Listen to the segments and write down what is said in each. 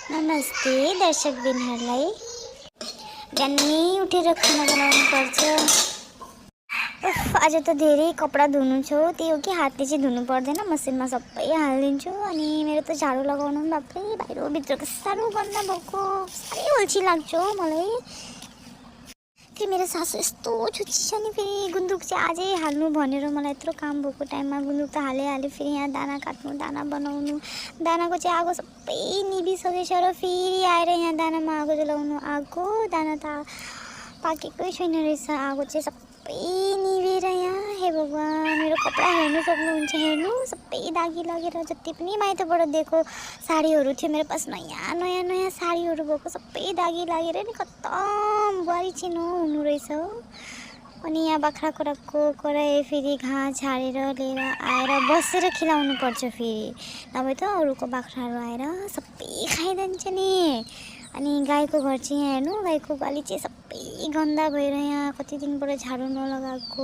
नमस्ते दर्शक बिनहरूलाई। बिहानै उठेर खाना बनाउनु पर्छ। आज त धेरै कपडा धुनु छ, त्यही हो कि हातले चाहिँ धुनु पर्दैन, मसिनमा सबै हालिदिन्छु। अनि मेरो त झाडु लगाउनु पनि बाप्रै बाहिर भित्रको साह्रो गन्दा भएको, साह्रै अल्छी लाग्छ हो मलाई। फेरि मेरो सासू यस्तो छुच्ची छ नि, फेरि गुन्द्रुक चाहिँ आजै हाल्नु भनेर मलाई यत्रो काम भएको टाइममा गुन्द्रुक त हालिहाल्यो। फेरि यहाँ दाना काट्नु, दाना बनाउनु, दानाको चाहिँ आगो सबै निभिसकेछ र फेरि आएर यहाँ दानामा आगो जलाउनु आगो, दाना त पाकेकै छैन रहेछ, आगो चाहिँ सबै निभेर यहाँ। हे भगवान्, मेरो कपडा हेर्नु सक्नुहुन्छ, हेर्नु सबै दागी लगेर, जति पनि माइतबाट दिएको साडीहरू थियो मेरो पास, नयाँ नयाँ नयाँ साडीहरू भएको सबै दागी लागेर नि खत्तम, बुहारी चाहिँ नहुनु रहेछ हो। अनि यहाँ बाख्राको कराए फेरि घाँस झारेर लिएर आएर बसेर खिलाउनु पर्छ फेरि, नभए त अरूको बाख्राहरू आएर सबै खाइदिन्छ नि। अनि गाईको घर चाहिँ यहाँ हेर्नु, गाईको गाली चाहिँ सबै गन्दा भएर यहाँ कति दिनबाट झाडु नलगाएको।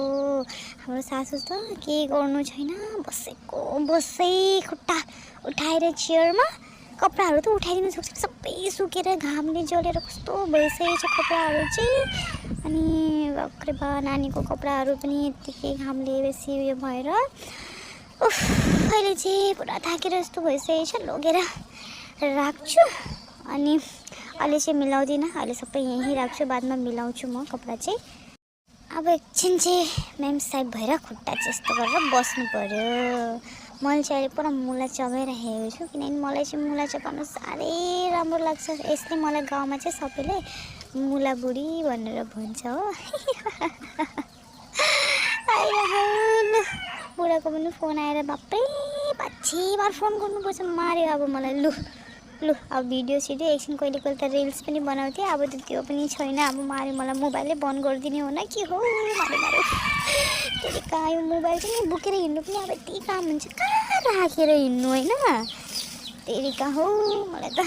हाम्रो सासू त केही गर्नु छैन, बसेको बसै खुट्टा उठाएर चेयरमा, कपडाहरू त उठाइदिनु सक्छ, सबै सुकेर घामले जलेर कस्तो भइसकेको छ कपडाहरू चाहिँ। अनि भर्खरै बा नानीको कपडाहरू पनि यत्तिकै घामले बेसी उयो भएर अहिले चाहिँ पुरा थाकेर जस्तो भइसकेको छ, लगेर राख्छु। अनि अहिले चाहिँ मिलाउँदिनँ, अहिले सबै यहीँ राख्छु, बादमा मिलाउँछु म कपडा चाहिँ। अब एकछिन चाहिँ म्याम साहेब भएर खुट्टा चाहिँ यस्तो गरेर बस्नु पऱ्यो। मैले चाहिँ अहिले पुरा मुला चबाइराखेको छु, किनभने मलाई चाहिँ मुला चबाउनु साह्रै राम्रो लाग्छ। यसले मलाई गाउँमा चाहिँ सबैले मुला बुढी भनेर भन्छ हो। बुढाको पनि फोन आएर बाप्रै 5-6 बार फोन गर्नुपर्छ, माऱ्यो अब मलाई। लु अब भिडियो सिडियो एकछिन कहिले कहिले त रिल्स पनि बनाउँथेँ, अब त त्यो पनि छैन, अब माऱ्यो मलाई। मोबाइलै बन्द गरिदिने हो न के हो, माऱ्यो। फेरि कहाँ यो मोबाइल चाहिँ बोकेर हिँड्नु पनि अब यति काम हुन्छ, कहाँ राखेर हिँड्नु होइन, फेरि कहाँ हो मलाई त।